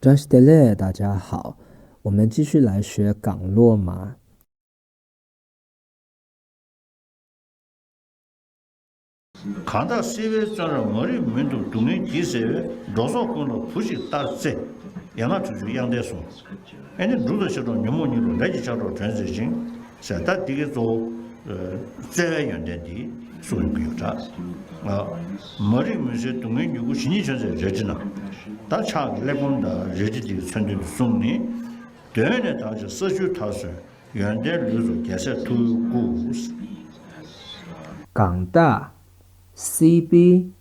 Just 大家好，我们继续来学港落码。강다 세베 전에 머리 민도 동네 기세에 로소군로 부식 따세 야나 주주 양대소 아니 루도셔도 녀모니로 내지셔도 전세진 세다 디게도 제외 연대디 소유비자 머리 문제 동네 누구 신이 전세 저지나 다차 레본다 저지디 선진 송니 되네 다저 서주 타서 연대 루도 개세 투구港大 CB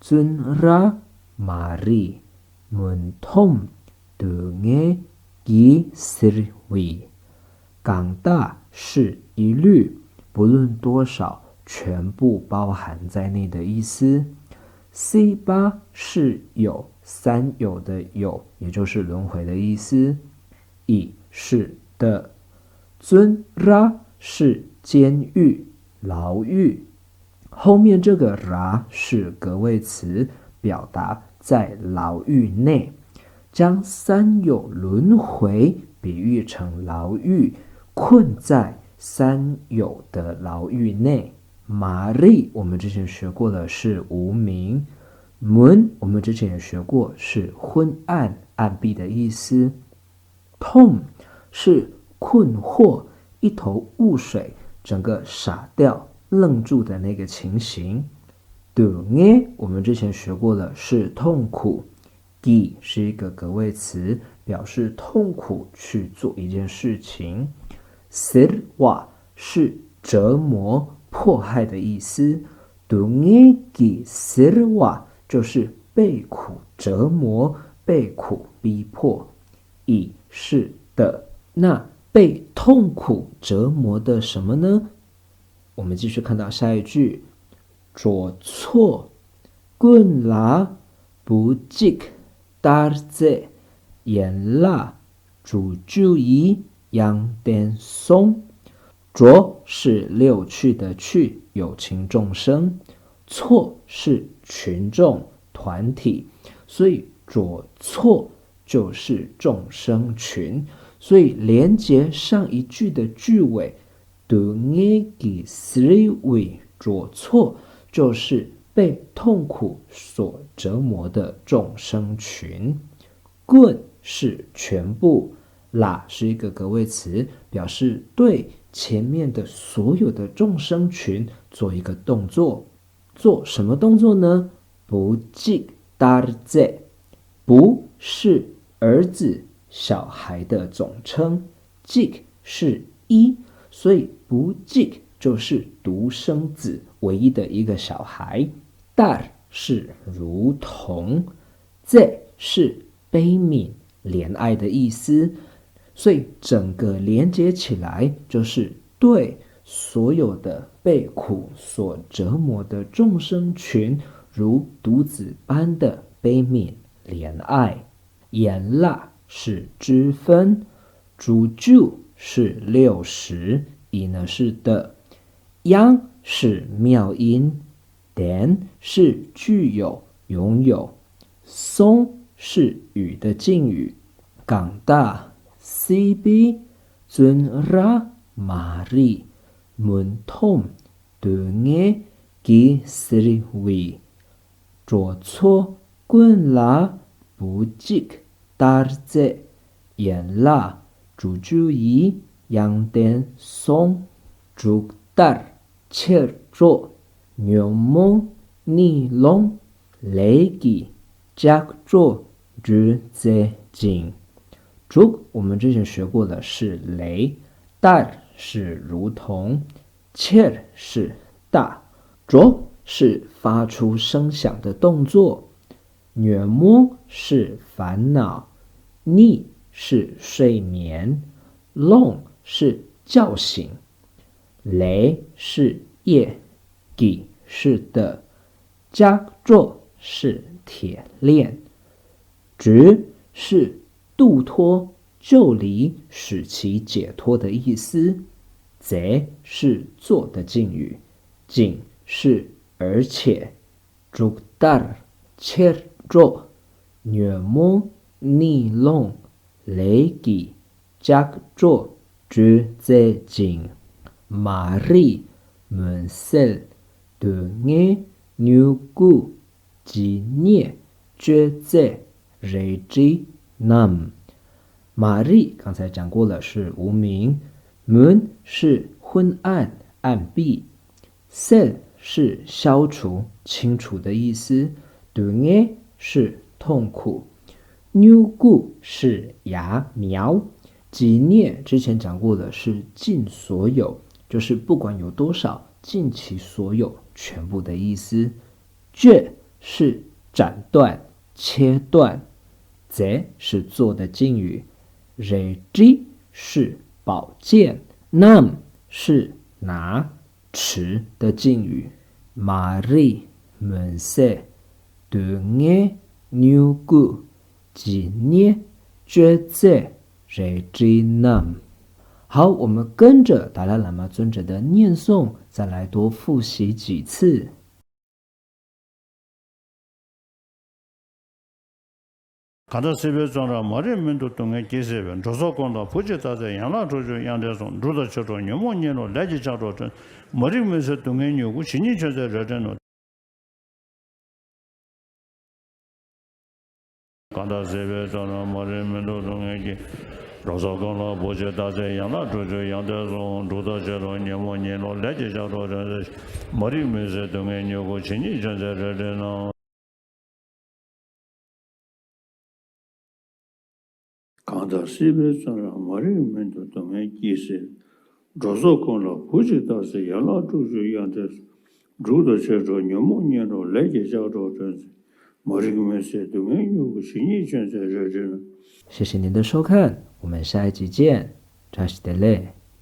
준라 마리 문톰 등의 기스위港大是一律，不论多少，全部包含在内的意思。C8是有三有的有，也就是轮回的意思。以是的，尊拉是监狱、牢狱。后面这个拉是格位词，表达在牢狱内。将三有轮回比喻成牢狱，困在三有的牢狱内。玛丽我们之前学过了是无名，门我们之前也学过是昏暗、暗闭的意思。痛是困惑，一头雾水，整个傻掉、愣住的那个情形。对，我们之前学过了是痛苦。gi 是一个格位词，表示痛苦去做一件事情。sirwa 是折磨、迫害的意思。gi sirwa 就是被苦折磨、被苦逼迫。以是的，那被痛苦折磨的什么呢？我们继续看到下一句，左错棍拉不직 따르제 연라 주주이 양댄송着是六趣的趣，有情众生；错是群众团体，所以着错就是众生群。所以连接上一句的句尾，对，着错就是被痛苦所折磨的众生群。棍是全部，啦是一个格位词，表示对前面的所有的众生群做一个动作。做什么动作呢？不직 따르제，不是儿子、小孩的总称，직是一，所以不직就是独生子，唯一的一个小孩。dar 是如同，这是悲悯、怜爱的意思，所以整个连接起来就是对所有的被苦所折磨的众生群，如独子般的悲悯、怜爱。盐辣是之分，主就是60，以呢是的，央是妙音。点是具有、拥有，松是语的敬语。港大 CB 준라 마리 문톰 등의 기스위着错棍拉不직 따르제 연라 주주이 양댄송 죽달切着묘몽 니롱雷给 작조日ze징竹我们之前学过的是雷，大是如同，切是大，着是发出声响的动作，虐摸是烦恼，逆是睡眠，弄是叫醒，雷是夜，给是的，加做是铁链，直是度脱、救离、使其解脱的意思。贼是做的敬语，仅是而且。죽달切着，虐摸尼龙雷吉加做绝在经马里门塞的爱牛古纪念绝在瑞吉南。玛丽刚才讲过了，是无名。门是昏暗、暗闭。塞是消除、清除的意思。对是痛苦。牛骨是芽苗。纪念之前讲过的是尽所有，就是不管有多少，尽其所有，全部的意思。绝是斩断、切断。这是做的敬语。瑞吉是宝剑。nam 是拿、持的敬语。玛丽门塞的爱牛骨纪念绝在瑞吉nam。好，我们跟着达赖喇嘛尊者的念诵，再来多复习几次。간다 세베 존라 머리 민도 동에 계세변 조소권도 부지다제 양라조조 양대송 루더초조 녀모녀로 레지자로 머리 민서 동에 요구 신이 저저 저저 간다 세베 존라 머리 민도 동에 조소권도 부지다제 양라조조 양대송 루더초조 녀모녀로 레지자로 머리 민서 동에 요구 신이 저저 저저 간다 시베스라 마리멘도 동에 기세 조소콘로 부지다세 야라주주 양데 루더체로 녀모녀로 레게자로 마리멘세 동에 요구 신이 전세저는。谢谢您的收看，我们下一集见，扎西德勒。